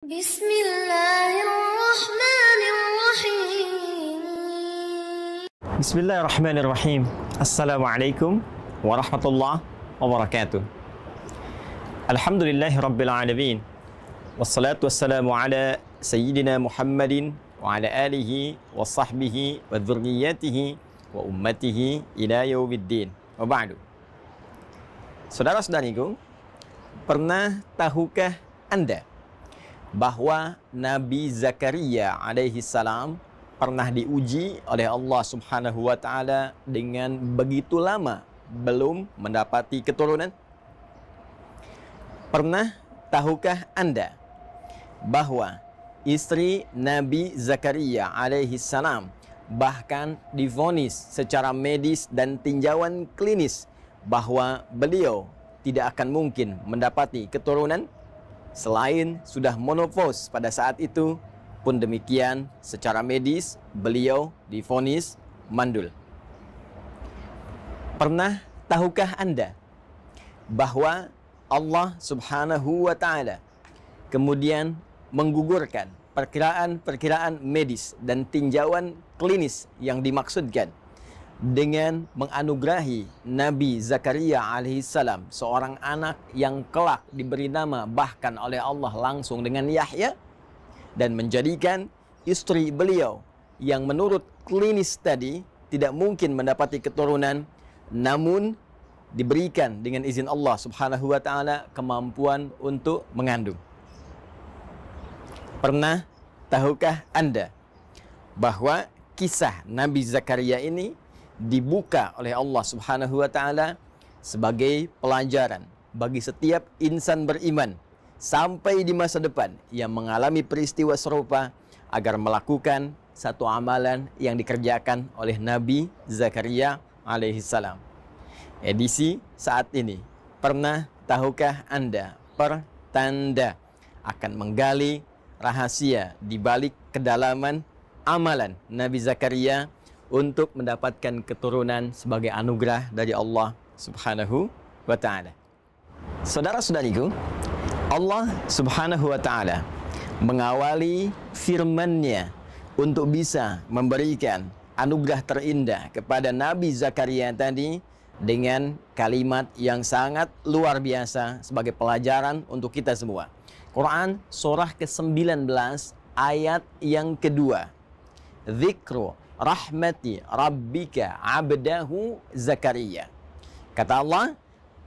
Bismillahirrahmanirrahim. Bismillahirrahmanirrahim. Assalamualaikum warahmatullahi wabarakatuh. Alhamdulillahi rabbil alamin. Wassalatu wassalamu ala sayyidina Muhammadin wa ala alihi wa sahbihi wa dhurriyyatihi wa ummatihi ila yaumiddin. Wa ba'du. Saudara-saudariku, pernah tahukah Anda bahwa Nabi Zakaria alaihi salam pernah diuji oleh Allah Subhanahu wa taala dengan begitu lama belum mendapati keturunan? Pernah tahukah Anda bahwa istri Nabi Zakaria alaihi salam bahkan divonis secara medis dan tinjauan klinis bahwa beliau tidak akan mungkin mendapati keturunan? Selain sudah menopause pada saat itu, pun demikian secara medis beliau divonis mandul. Pernah tahukah Anda bahwa Allah Subhanahu wa taala kemudian menggugurkan perkiraan-perkiraan medis dan tinjauan klinis yang dimaksudkan dengan menganugerahi Nabi Zakaria alaihissalam seorang anak yang kelak diberi nama bahkan oleh Allah langsung dengan Yahya, dan menjadikan istri beliau yang menurut klinis tadi tidak mungkin mendapati keturunan, namun diberikan dengan izin Allah Subhanahu wa taala kemampuan untuk mengandung. Pernah tahukah Anda bahwa kisah Nabi Zakaria ini dibuka oleh Allah Subhanahu wa taala sebagai pelajaran bagi setiap insan beriman sampai di masa depan yang mengalami peristiwa serupa agar melakukan satu amalan yang dikerjakan oleh Nabi Zakaria alaihi salam. Edisi saat ini, pernah tahukah Anda pertanda akan menggali rahasia di balik kedalaman amalan Nabi Zakaria untuk mendapatkan keturunan sebagai anugerah dari Allah Subhanahu wa taala. Saudara-saudariku, Allah Subhanahu wa taala mengawali firman-Nya untuk bisa memberikan anugerah terindah kepada Nabi Zakaria tadi dengan kalimat yang sangat luar biasa sebagai pelajaran untuk kita semua. Quran surah ke-19 ayat yang kedua. Dzikru rahmati rabbika abdahu Zakaria. Kata Allah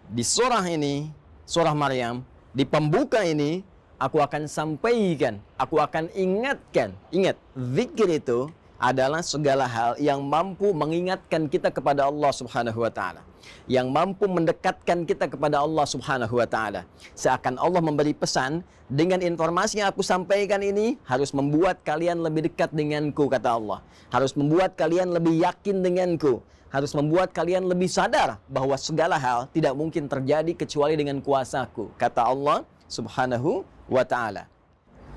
di surah ini, surah Maryam, di pembuka ini, aku akan sampaikan, aku akan ingatkan. Ingat, zikir itu adalah segala hal yang mampu mengingatkan kita kepada Allah Subhanahu wa taala, yang mampu mendekatkan kita kepada Allah Subhanahu wa taala. Seakan Allah memberi pesan, dengan informasi yang aku sampaikan ini harus membuat kalian lebih dekat denganku, kata Allah. Harus membuat kalian lebih yakin denganku, harus membuat kalian lebih sadar bahwa segala hal tidak mungkin terjadi kecuali dengan kuasaku, kata Allah Subhanahu wa taala.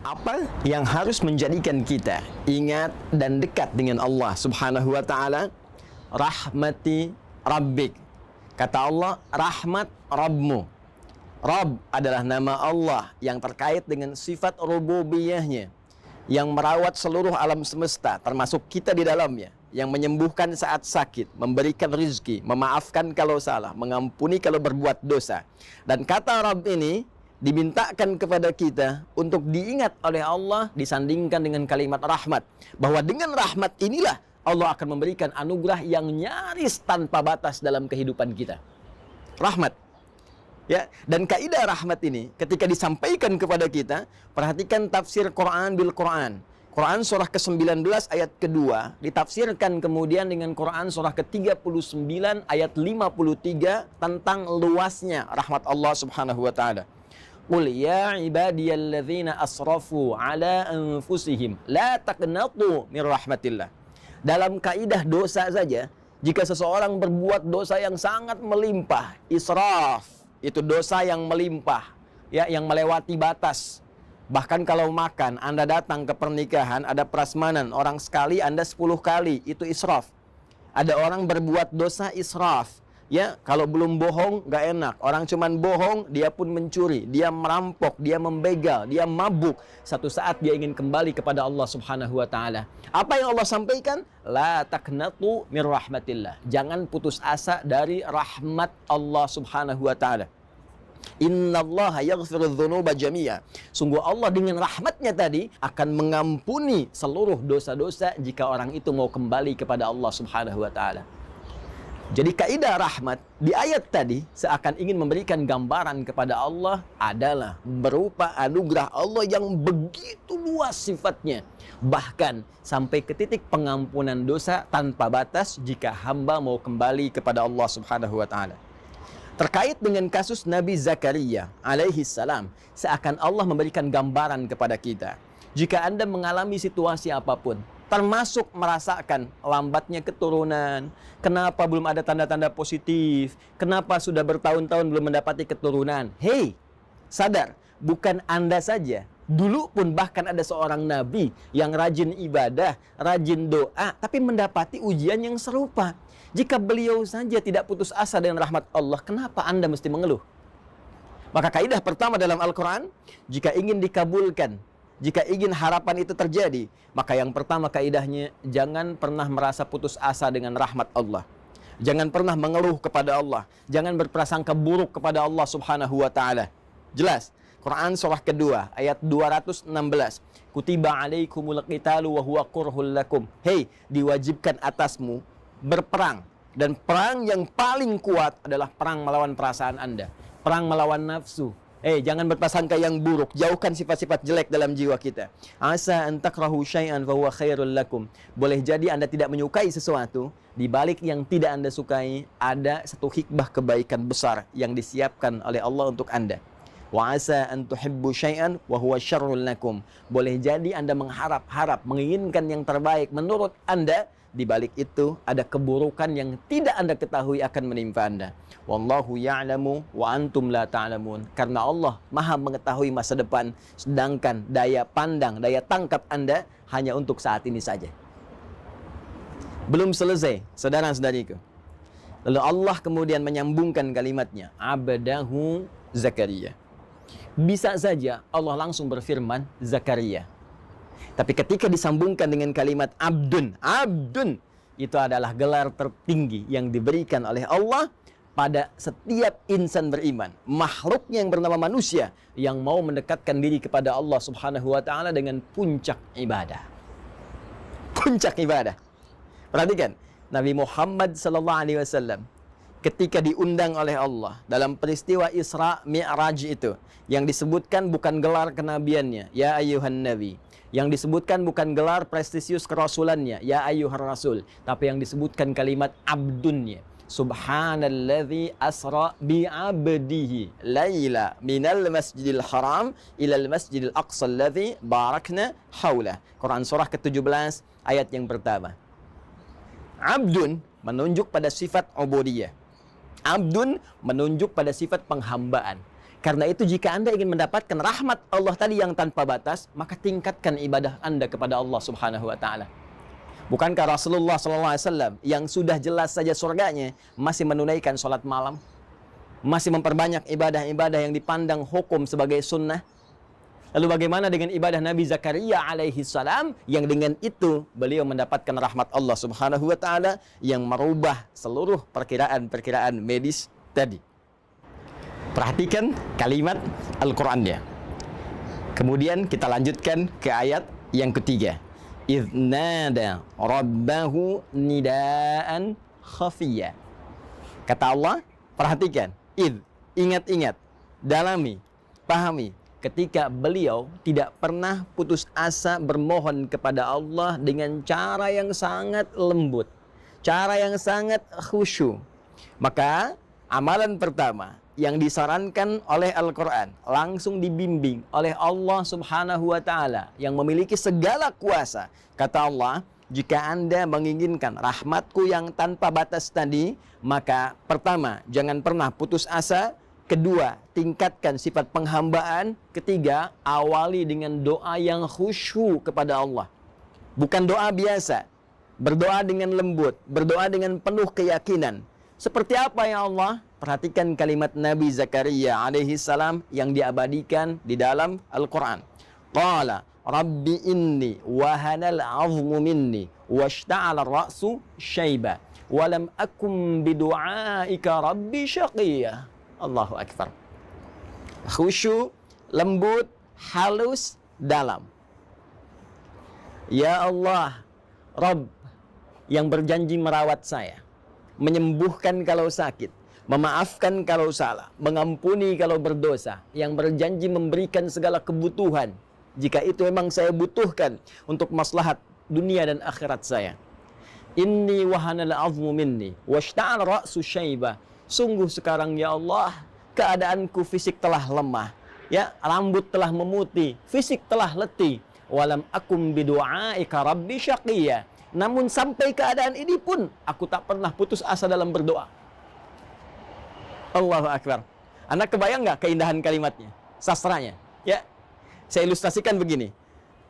Apa yang harus menjadikan kita ingat dan dekat dengan Allah Subhanahu wa taala? Rahmati rabbik. Kata Allah, rahmat Rabbmu. Rabb adalah nama Allah yang terkait dengan sifat rububiyahnya, yang merawat seluruh alam semesta termasuk kita di dalamnya, yang menyembuhkan saat sakit, memberikan rezeki, memaafkan kalau salah, mengampuni kalau berbuat dosa. Dan kata Rabb ini dimintakan kepada kita untuk diingat oleh Allah disandingkan dengan kalimat rahmat, bahwa dengan rahmat inilah Allah akan memberikan anugerah yang nyaris tanpa batas dalam kehidupan kita. Rahmat, ya. Dan kaidah rahmat ini ketika disampaikan kepada kita, perhatikan tafsir Quran bil Quran. Quran surah ke-19 ayat kedua ditafsirkan kemudian dengan Quran surah ke-39 ayat 53 tentang luasnya rahmat Allah Subhanahu wa taala. Qul ya ibadiyalladzina asrafu ala anfusihim la taqnatu min rahmatillah. Dalam kaidah dosa saja, jika seseorang berbuat dosa yang sangat melimpah, israf, itu dosa yang melimpah, ya, yang melewati batas. Bahkan kalau makan, Anda datang ke pernikahan, ada prasmanan, orang sekali, Anda 10 kali, itu israf. Ada orang berbuat dosa israf, Ya, kalau belum bohong nggak enak. Orang cuman bohong, dia pun mencuri, dia merampok, dia membegal, dia mabuk. Satu saat dia ingin kembali kepada Allah Subhanahu wa taala. Apa yang Allah sampaikan? La taqnatu mir rahmatillah. Jangan putus asa dari rahmat Allah Subhanahu wa taala. Innallaha yaghfirudz dzunuba jami'a. Sungguh Allah dengan rahmatnya tadi akan mengampuni seluruh dosa-dosa jika orang itu mau kembali kepada Allah Subhanahu wa taala. Jadi kaidah rahmat di ayat tadi seakan ingin memberikan gambaran kepada Allah adalah berupa anugerah Allah yang begitu luas sifatnya. Bahkan sampai ke titik pengampunan dosa tanpa batas jika hamba mau kembali kepada Allah Subhanahu wa taala. Terkait dengan kasus Nabi Zakaria alaihi salam, seakan Allah memberikan gambaran kepada kita. Jika Anda mengalami situasi apapun, termasuk merasakan lambatnya keturunan, kenapa belum ada tanda-tanda positif, kenapa sudah bertahun-tahun belum mendapati keturunan. Hei, sadar, bukan Anda saja. Dulu pun bahkan ada seorang nabi yang rajin ibadah, rajin doa, tapi mendapati ujian yang serupa. Jika beliau saja tidak putus asa dengan rahmat Allah, kenapa Anda mesti mengeluh? Maka kaidah pertama dalam Al-Quran, jika ingin dikabulkan, jika ingin harapan itu terjadi, maka yang pertama kaidahnya, jangan pernah merasa putus asa dengan rahmat Allah. Jangan pernah mengeluh kepada Allah. Jangan berprasangka buruk kepada Allah Subhanahu wa ta'ala. Jelas. Quran surah kedua ayat 216. Kutiba alaikumul qitalu wa huwa kurhul lakum. Hei, diwajibkan atasmu berperang. Dan perang yang paling kuat adalah perang melawan perasaan Anda. Perang melawan nafsu. Jangan berprasangka yang buruk. Jauhkan sifat-sifat jelek dalam jiwa kita. Asa an takrahu syai'an fa huwa khairul lakum. Boleh jadi Anda tidak menyukai sesuatu, di balik yang tidak Anda sukai ada satu hikmah kebaikan besar yang disiapkan oleh Allah untuk Anda. Wa asa an tuhibbu syai'an wa huwa syarrul lakum. Boleh jadi Anda mengharap-harap, menginginkan yang terbaik menurut Anda, di balik itu ada keburukan yang tidak Anda ketahui akan menimpa Anda. Wallahu ya'lamu wa antum la ta'lamun. Karena Allah Maha mengetahui masa depan, sedangkan daya pandang, daya tangkap Anda hanya untuk saat ini saja. Belum selesai, saudara-saudariku. Lalu Allah kemudian menyambungkan kalimatnya, abdahu Zakaria. Bisa saja Allah langsung berfirman Zakaria. Tapi ketika disambungkan dengan kalimat abdun, abdun itu adalah gelar tertinggi yang diberikan oleh Allah pada setiap insan beriman, makhluknya yang bernama manusia yang mau mendekatkan diri kepada Allah Subhanahu wa taala dengan puncak ibadah. Puncak ibadah. Perhatikan, Nabi Muhammad sallallahu alaihi wasallam ketika diundang oleh Allah dalam peristiwa Isra Mi'raj itu, yang disebutkan bukan gelar kenabiannya, ya ayyuhan nabi. Yang disebutkan bukan gelar prestisius kerasulannya, ya ayyuhar rasul, tapi yang disebutkan kalimat abdunnya. Subhanalladzi asra bi'abdihi laila minal masjidil haram ilal masjidil aqsa alladzi barakna haulah. Quran surah ke-17 ayat yang pertama. Abdun menunjuk pada sifat ubudiyah. Abdun menunjuk pada sifat penghambaan. Karena itu jika Anda ingin mendapatkan rahmat Allah tadi yang tanpa batas, maka tingkatkan ibadah Anda kepada Allah Subhanahu wa taala. Bukankah Rasulullah SAW yang sudah jelas saja surganya masih menunaikan sholat malam, masih memperbanyak ibadah-ibadah yang dipandang hukum sebagai sunnah? Lalu bagaimana dengan ibadah Nabi Zakaria alaihi salam yang dengan itu beliau mendapatkan rahmat Allah Subhanahu wa taala yang merubah seluruh perkiraan-perkiraan medis tadi? Perhatikan kalimat Al-Qur'annya. Kemudian kita lanjutkan ke ayat yang ketiga. Idh nada rabbahu nidaan khafiyya. Kata Allah, perhatikan. Idh, ingat-ingat, dalami, pahami. Ketika beliau tidak pernah putus asa bermohon kepada Allah dengan cara yang sangat lembut, cara yang sangat khusyuk. Maka amalan pertama yang disarankan oleh Al-Quran, langsung dibimbing oleh Allah Subhanahu wa ta'ala yang memiliki segala kuasa. Kata Allah, jika Anda menginginkan rahmatku yang tanpa batas tadi, maka pertama, jangan pernah putus asa. Kedua, tingkatkan sifat penghambaan. Ketiga, awali dengan doa yang khusyuk kepada Allah. Bukan doa biasa. Berdoa dengan lembut, berdoa dengan penuh keyakinan. Seperti apa ya Allah? Perhatikan kalimat Nabi Zakaria alaihi salam yang diabadikan di dalam Al-Quran. Qala Rabbi inni wahanal azmu minni washta'ala ar-ra'su syaiba walam akum bidu'aika rabbi syaqiyya. Allahu Akbar. Khusyuk, lembut, halus, dalam. Ya Allah, Rabb yang berjanji merawat saya, menyembuhkan kalau sakit, memaafkan kalau salah, mengampuni kalau berdosa, yang berjanji memberikan segala kebutuhan jika itu memang saya butuhkan untuk maslahat dunia dan akhirat saya. Inni wahanal azmu minni washta'al ra'su syaiba. Sungguh sekarang ya Allah, keadaanku fisik telah lemah, ya, rambut telah memutih, fisik telah letih. Walam akum bidu'aika rabbi syaqiyya. Namun sampai keadaan ini pun aku tak pernah putus asa dalam berdoa. Allahu Akbar. Anda kebayang nggak keindahan kalimatnya, sastranya? Ya, saya ilustrasikan begini.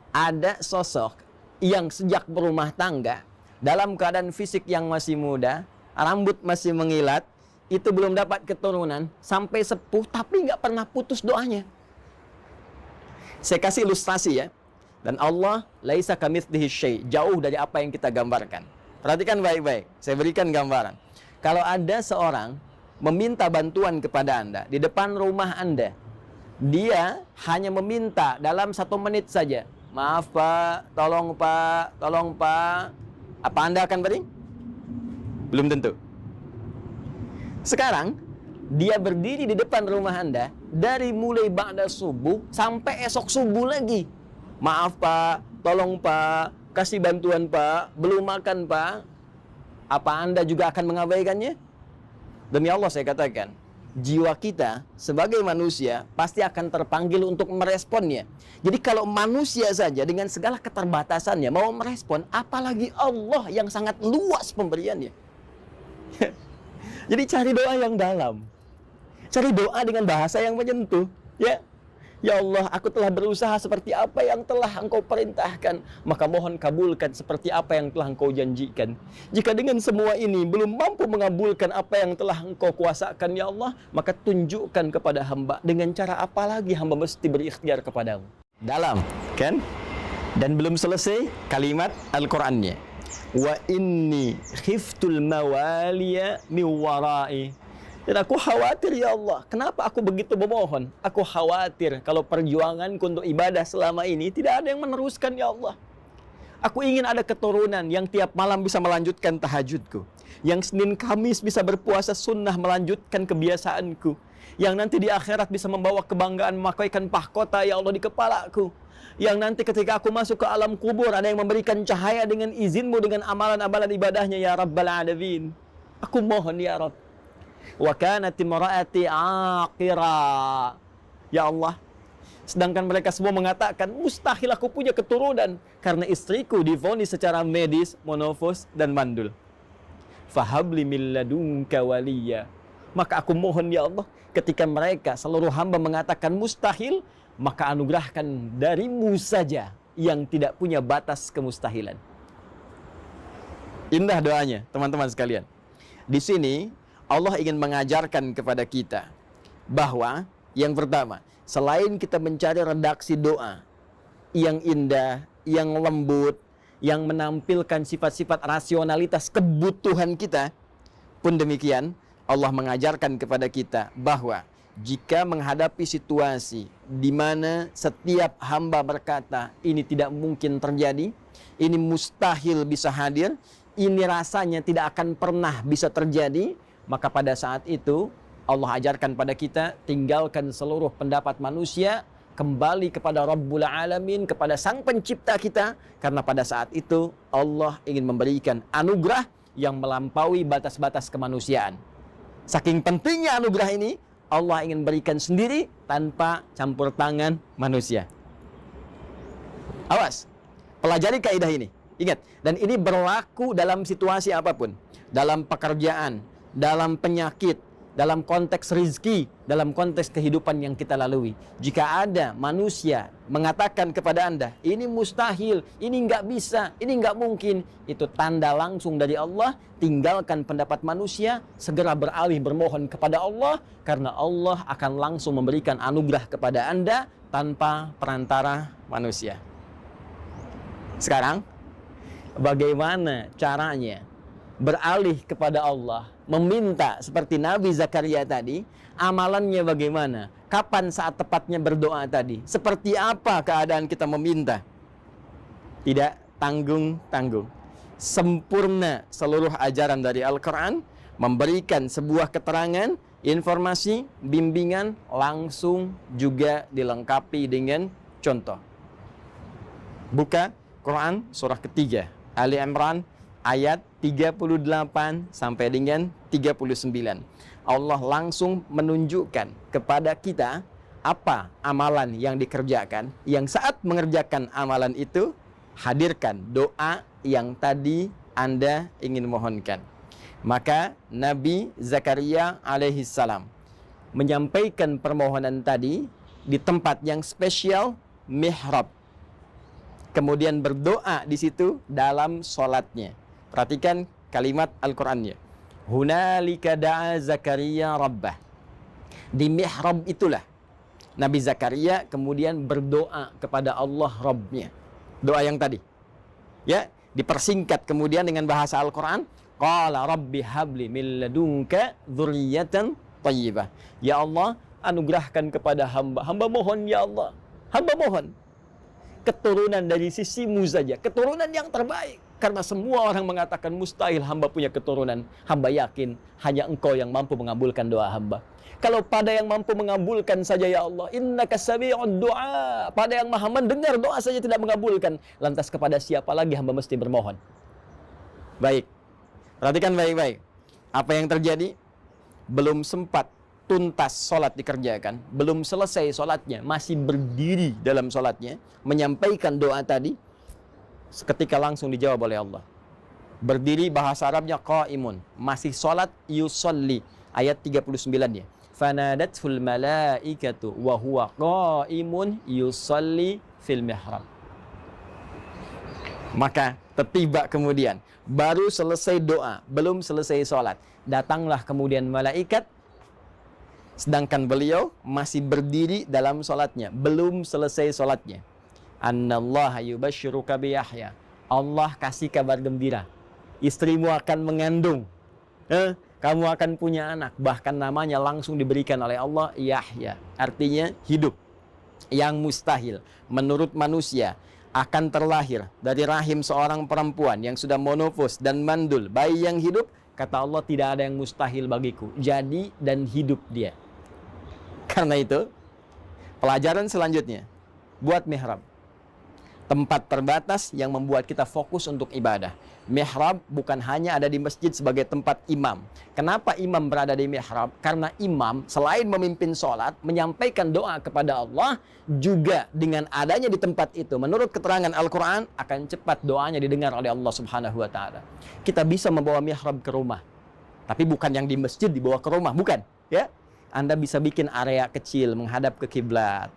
Ada sosok yang sejak berumah tangga dalam keadaan fisik yang masih muda, rambut masih mengilat, itu belum dapat keturunan, sampai sepuh tapi nggak pernah putus doanya. Saya kasih ilustrasi ya. Dan Allah laisa kamitslihi syai', jauh dari apa yang kita gambarkan. Perhatikan baik-baik, saya berikan gambaran. Kalau ada seorang meminta bantuan kepada Anda di depan rumah Anda, dia hanya meminta dalam 1 menit saja, maaf Pak, tolong Pak, tolong Pak. Apa Anda akan beri? Belum tentu. Sekarang, dia berdiri di depan rumah Anda dari mulai ba'da subuh sampai esok subuh lagi. Maaf Pak, tolong Pak, kasih bantuan Pak, belum makan Pak. Apa Anda juga akan mengabaikannya? Demi Allah saya katakan, jiwa kita sebagai manusia pasti akan terpanggil untuk meresponnya. Jadi kalau manusia saja dengan segala keterbatasannya mau merespon, apalagi Allah yang sangat luas pemberiannya. Jadi cari doa yang dalam, cari doa dengan bahasa yang menyentuh, ya. Ya Allah, aku telah berusaha seperti apa yang telah Engkau perintahkan, maka mohon kabulkan seperti apa yang telah Engkau janjikan. Jika dengan semua ini belum mampu mengabulkan apa yang telah Engkau kuasakan, ya Allah, maka tunjukkan kepada hamba dengan cara apa lagi hamba mesti berikhtiar kepadamu. Dalam, kan? Dan belum selesai kalimat Al-Qur'annya. Wa inni khiftul mawaliya min wara'i. Dan aku khawatir ya Allah, kenapa aku begitu memohon? Aku khawatir kalau perjuanganku untuk ibadah selama ini tidak ada yang meneruskan ya Allah. Aku ingin ada keturunan yang tiap malam bisa melanjutkan tahajudku, yang Senin Kamis bisa berpuasa sunnah melanjutkan kebiasaanku, yang nanti di akhirat bisa membawa kebanggaan memakaikan mahkota ya Allah di kepalaku, yang nanti ketika aku masuk ke alam kubur ada yang memberikan cahaya dengan izinmu dengan amalan-amalan ibadahnya ya Rabbal Alamin. Aku mohon ya Rabb. Wa kanat imraati aqira. Ya Allah, sedangkan mereka semua mengatakan mustahil aku punya keturunan karena istriku divonis secara medis monofos dan mandul. Fahabli min ladunka waliya. Maka aku mohon ya Allah, ketika mereka seluruh hamba mengatakan mustahil, maka anugerahkan darimu saja yang tidak punya batas kemustahilan. Indah doanya teman-teman sekalian. Di sini Allah ingin mengajarkan kepada kita bahwa yang pertama, selain kita mencari redaksi doa yang indah, yang lembut, yang menampilkan sifat-sifat rasionalitas kebutuhan kita, pun demikian Allah mengajarkan kepada kita bahwa jika menghadapi situasi di mana setiap hamba berkata ini tidak mungkin terjadi, ini mustahil bisa hadir, ini rasanya tidak akan pernah bisa terjadi, maka pada saat itu Allah ajarkan pada kita, tinggalkan seluruh pendapat manusia, kembali kepada Rabbul Alamin, kepada Sang Pencipta kita, karena pada saat itu Allah ingin memberikan anugerah yang melampaui batas-batas kemanusiaan. Saking pentingnya anugerah ini, Allah ingin berikan sendiri tanpa campur tangan manusia. Awas, pelajari kaidah ini. Ingat, dan ini berlaku dalam situasi apapun, dalam pekerjaan, dalam penyakit, dalam konteks rizki, dalam konteks kehidupan yang kita lalui. Jika ada manusia mengatakan kepada Anda, ini mustahil, ini nggak bisa, ini nggak mungkin, itu tanda langsung dari Allah. Tinggalkan pendapat manusia, segera beralih bermohon kepada Allah, karena Allah akan langsung memberikan anugerah kepada Anda tanpa perantara manusia. Sekarang, bagaimana caranya beralih kepada Allah, meminta seperti Nabi Zakaria tadi? Amalannya bagaimana? Kapan saat tepatnya berdoa tadi? Seperti apa keadaan kita meminta? Tidak tanggung-tanggung. Sempurna seluruh ajaran dari Al-Quran, memberikan sebuah keterangan, informasi, bimbingan, langsung juga dilengkapi dengan contoh. Buka Quran surah ketiga, Ali Imran ayat 38 sampai dengan 39. Allah langsung menunjukkan kepada kita apa amalan yang dikerjakan. Yang saat mengerjakan amalan itu, hadirkan doa yang tadi Anda ingin mohonkan. Maka Nabi Zakaria alaihissalam menyampaikan permohonan tadi di tempat yang spesial, mihrab. Kemudian berdoa di situ dalam sholatnya. Perhatikan kalimat Al-Qur'annya. Hunalika da'a Zakaria rabbah. Di mihrab itulah Nabi Zakaria kemudian berdoa kepada Allah Rabbnya. Doa yang tadi. Ya, dipersingkat kemudian dengan bahasa Al-Qur'an. Qala rabbi habli min ladunka dzurriyyatan thayyibah. Ya Allah, anugerahkan kepada hamba. Hamba mohon ya Allah. Hamba mohon keturunan dari sisimu saja, keturunan yang terbaik. Karena semua orang mengatakan mustahil hamba punya keturunan. Hamba yakin hanya Engkau yang mampu mengabulkan doa hamba. Kalau pada yang mampu mengabulkan saja ya Allah, innaka sami'ud du'a, pada yang maha mendengar doa saja tidak mengabulkan, lantas kepada siapa lagi hamba mesti bermohon? Baik, perhatikan baik-baik. Apa yang terjadi? Belum sempat tuntas sholat dikerjakan, belum selesai sholatnya, masih berdiri dalam sholatnya, menyampaikan doa tadi, seketika langsung dijawab oleh Allah. Berdiri bahasa Arabnya qaimun, masih sholat, yusolli, ayat 39-nya. Fanadatul malaikatu wa huwa qaimun yusolli fil mihrab. Maka tertiba kemudian, baru selesai doa, belum selesai sholat, datanglah kemudian malaikat, sedangkan beliau masih berdiri dalam sholatnya, belum selesai sholatnya. Annallaha yubashshiruka bi Yahya. Allah kasih kabar gembira, istrimu akan mengandung, kamu akan punya anak, bahkan namanya langsung diberikan oleh Allah Yahya, artinya hidup. Yang mustahil menurut manusia akan terlahir dari rahim seorang perempuan yang sudah monofos dan mandul, bayi yang hidup, kata Allah tidak ada yang mustahil bagiku, jadi dan hidup dia. Karena itu, pelajaran selanjutnya, buat mihrab. Tempat terbatas yang membuat kita fokus untuk ibadah. Mihrab bukan hanya ada di masjid sebagai tempat imam. Kenapa imam berada di mihrab? Karena imam selain memimpin sholat, menyampaikan doa kepada Allah, juga dengan adanya di tempat itu, menurut keterangan Al-Quran, akan cepat doanya didengar oleh Allah Subhanahu wa Ta'ala. Kita bisa membawa mihrab ke rumah, tapi bukan yang di masjid dibawa ke rumah, bukan, ya. Anda bisa bikin area kecil menghadap ke kiblat.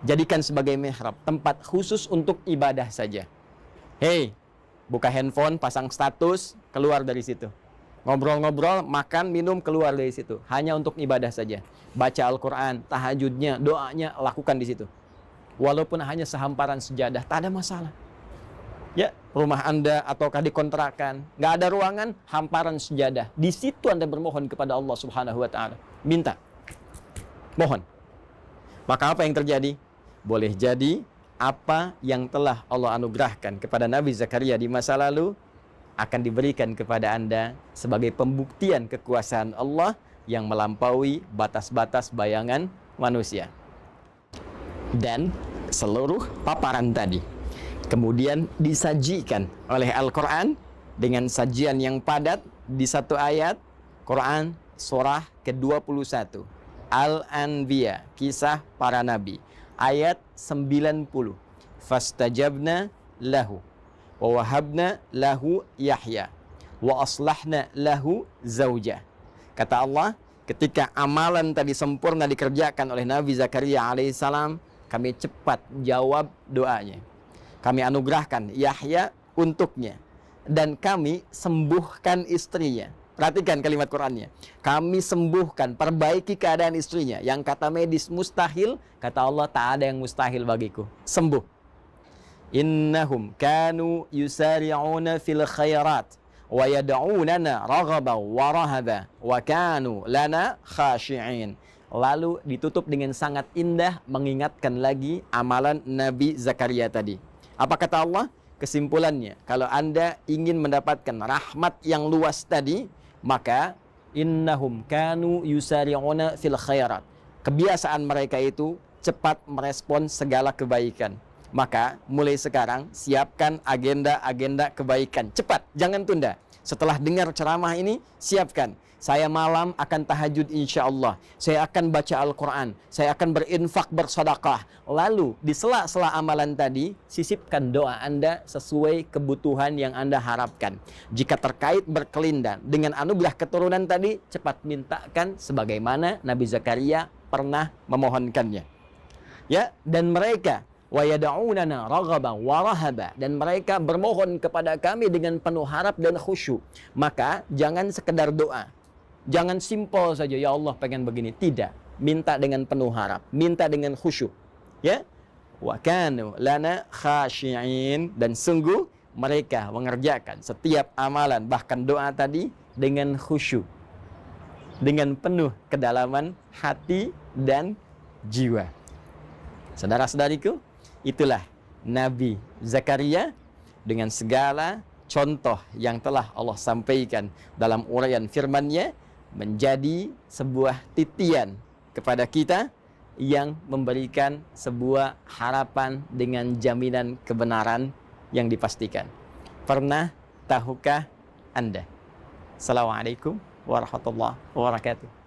Jadikan sebagai mihrab, tempat khusus untuk ibadah saja. Hei, buka handphone, pasang status, keluar dari situ. Ngobrol-ngobrol, makan, minum, keluar dari situ. Hanya untuk ibadah saja. Baca Al-Quran, tahajudnya, doanya, lakukan di situ. Walaupun hanya sehamparan sejadah, tak ada masalah. Ya, rumah Anda ataukah dikontrakan, nggak ada ruangan, hamparan sejadah. Di situ Anda bermohon kepada Allah Subhanahu wa Ta'ala. Minta, mohon. Maka apa yang terjadi? Boleh jadi apa yang telah Allah anugerahkan kepada Nabi Zakaria di masa lalu akan diberikan kepada Anda sebagai pembuktian kekuasaan Allah yang melampaui batas-batas bayangan manusia. Dan seluruh paparan tadi kemudian disajikan oleh Al-Quran dengan sajian yang padat di satu ayat Quran surah ke-21 Al-Anbiya, kisah para nabi, ayat 90. Fastajabna lahu wa wahabna lahu Yahya wa aslahna lahu zaujah. Kata Allah, ketika amalan tadi sempurna dikerjakan oleh Nabi Zakaria alaihissalam, kami cepat jawab doanya. Kami anugerahkan Yahya untuknya, dan kami sembuhkan istrinya. Perhatikan kalimat Qur'annya. Kami sembuhkan, perbaiki keadaan istrinya. Yang kata medis mustahil, kata Allah tak ada yang mustahil bagiku. Sembuh. Innahum kanu yusari'una fil khairat wa yad'unana raghaban wa rahaba wa kanu lana khashi'in. Lalu ditutup dengan sangat indah, mengingatkan lagi amalan Nabi Zakaria tadi. Apa kata Allah? Kesimpulannya, kalau Anda ingin mendapatkan rahmat yang luas tadi, maka innahum kanu yusari'una fil khairat. Kebiasaan mereka itu cepat merespon segala kebaikan. Maka mulai sekarang siapkan agenda-agenda kebaikan. Cepat, jangan tunda. Setelah dengar ceramah ini, siapkan. Saya malam akan tahajud insya Allah. Saya akan baca Al-Quran. Saya akan berinfak, bersedekah. Lalu di sela-sela amalan tadi, sisipkan doa Anda sesuai kebutuhan yang Anda harapkan. Jika terkait berkelindan dengan anugerah keturunan tadi, cepat mintakan sebagaimana Nabi Zakaria pernah memohonkannya. Ya, dan mereka wa yad'unana raghaban wa rahaba, dan mereka bermohon kepada kami dengan penuh harap dan khusyuk. Maka jangan sekedar doa, jangan simpel saja ya Allah pengen begini, tidak, minta dengan penuh harap, minta dengan khusyuk, ya. Wa kanu lana khashi'in, dan sungguh mereka mengerjakan setiap amalan bahkan doa tadi dengan khusyuk, dengan penuh kedalaman hati dan jiwa. Saudara-saudariku, itulah Nabi Zakaria dengan segala contoh yang telah Allah sampaikan dalam uraian firman-Nya, menjadi sebuah titian kepada kita yang memberikan sebuah harapan dengan jaminan kebenaran yang dipastikan. Pernah tahukah Anda? Assalamualaikum warahmatullahi wabarakatuh.